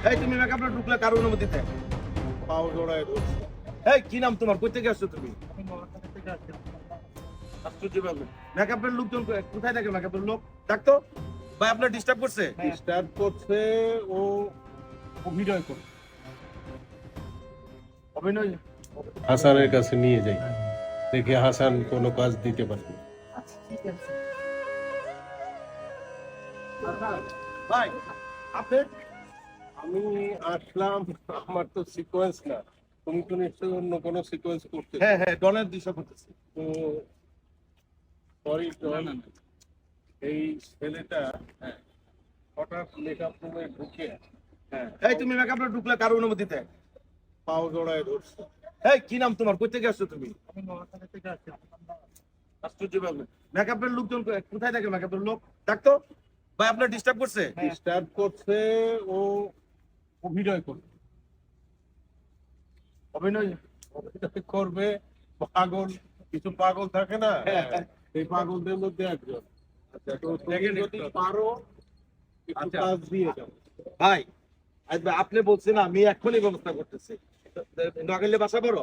এই তুমি মেকআপে ঢুকলে কার অনুমতিতে? পাও জোড়ায় ধরছে। এই কি নাম তোমার? কই থেকে আসছো তুমি? আশ্চর্য ব্যাপার। মেকআপের লোকজন কোথায় থাকে? মেকআপের লোক ডাকতো ভাই, আপনার ডিস্টার্ব করছে? ডিস্টার্ব করছে, ও অভিনয় করে। অভিনয়? হাসানের কাছে নিয়ে যাই, দেখি হাসান কোনো কাজ দিতে পারবে। ভাই আপনি? আমি আসলাম, আমার তো সিকোয়েন্স না, তুমি তো নিশ্চয়ই অন্য কোনো সিকোয়েন্স করতে। হ্যাঁ হ্যাঁ, ডনের দৃশ্য করতেছি। তো সরি ডন, এই ছেলেটা হঠাৎ মেকআপ রুমে ঢুকে এই তুমি মেকআপে ঢুকলে কার অনুমতিতে? পাও জোড়ায় ধরছে। এই কি নাম তোমার? কই থেকে আসছো তুমি? আশ্চর্য ব্যাপার। মেকআপের লোকজন কোথায় থাকে? মেকআপের লোক ডাকতো ভাই, আপনার ডিস্টার্ব করছে? ডিস্টার্ব করছে, ও অভিনয় করে। অভিনয়? অভিনয় করবে, পাগল, কিছু পাগল থাকে না, হ্যাঁ। এই পাগলদের মধ্যে একজন। আচ্ছা, তো তুমি দেখেন যদি একটু। পারো একটু আচ্ছা। কাজ দিয়ে যাও। ভাই আজ ভাই আপনি বলছেন, আমি এখনই ব্যবস্থা করতেছি। নগাইলে বাসা বড়